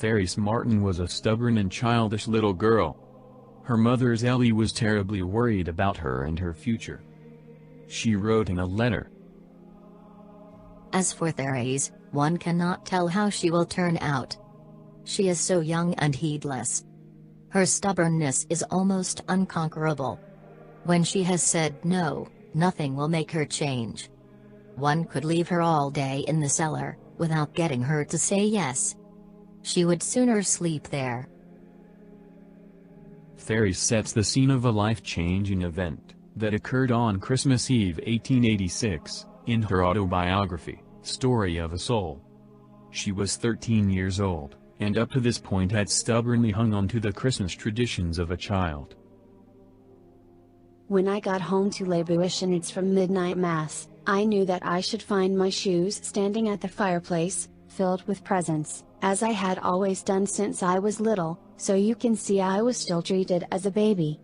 Therese Martin was a stubborn and childish little girl. Her mother's Ellie was terribly worried about her and her future. She wrote in a letter, "As for Therese, one cannot tell how she will turn out. She is so young and heedless. Her stubbornness is almost unconquerable. When she has said no, nothing will make her change. One could leave her all day in the cellar, without getting her to say yes. She would sooner sleep there." Therese sets the scene of a life-changing event that occurred on Christmas Eve 1886, in her autobiography, Story of a Soul. She was 13 years old, and up to this point had stubbornly hung on to the Christmas traditions of a child. "When I got home to Lisieux from midnight mass, I knew that I should find my shoes standing at the fireplace, filled with presents, as I had always done since I was little, so you can see I was still treated as a baby.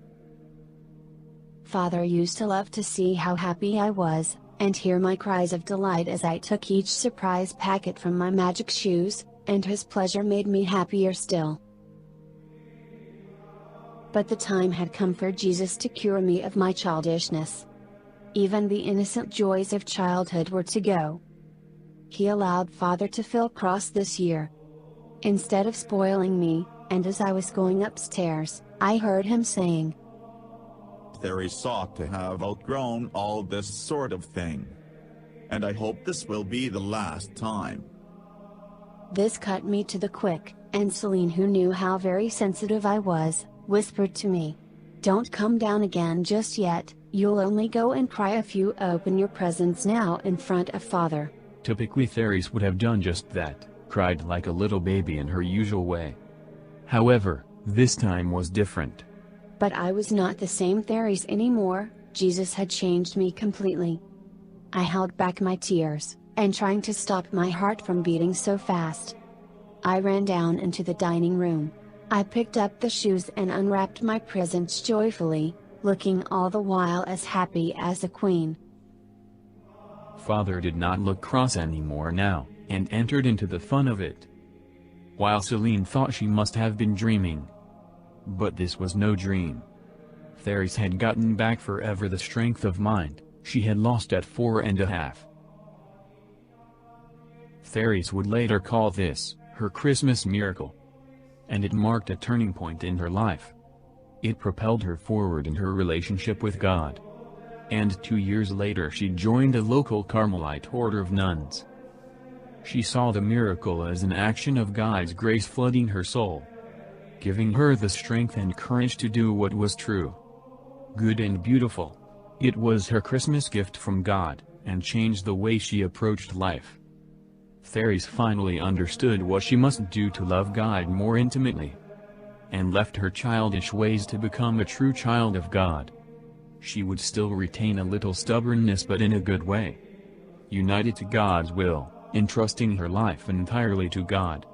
Father used to love to see how happy I was, and hear my cries of delight as I took each surprise packet from my magic shoes, and his pleasure made me happier still. But the time had come for Jesus to cure me of my childishness. Even the innocent joys of childhood were to go. He allowed Father to feel cross this year. Instead of spoiling me, and as I was going upstairs, I heard him saying, "Therese ought to have outgrown all this sort of thing. And I hope this will be the last time." This cut me to the quick, and Celine, who knew how very sensitive I was, whispered to me, "Don't come down again just yet, you'll only go and cry if you open your presents now in front of Father." Typically Therese would have done just that, cried like a little baby in her usual way. However, this time was different. But I was not the same Therese anymore. Jesus had changed me completely. I held back my tears, and trying to stop my heart from beating so fast, I ran down into the dining room. I picked up the shoes and unwrapped my presents joyfully, looking all the while as happy as a queen. Father did not look cross anymore now, and entered into the fun of it. While Celine thought she must have been dreaming. But this was no dream. Therese had gotten back forever the strength of mind she had lost at 4.5. Therese would later call this her Christmas miracle. And it marked a turning point in her life. It propelled her forward in her relationship with God. And 2 years later she joined a local Carmelite order of nuns. She saw the miracle as an action of God's grace flooding her soul, giving her the strength and courage to do what was true, good and beautiful. It was her Christmas gift from God, and changed the way she approached life. Therese finally understood what she must do to love God more intimately, and left her childish ways to become a true child of God. She would still retain a little stubbornness, but in a good way. United to God's will, entrusting her life entirely to God.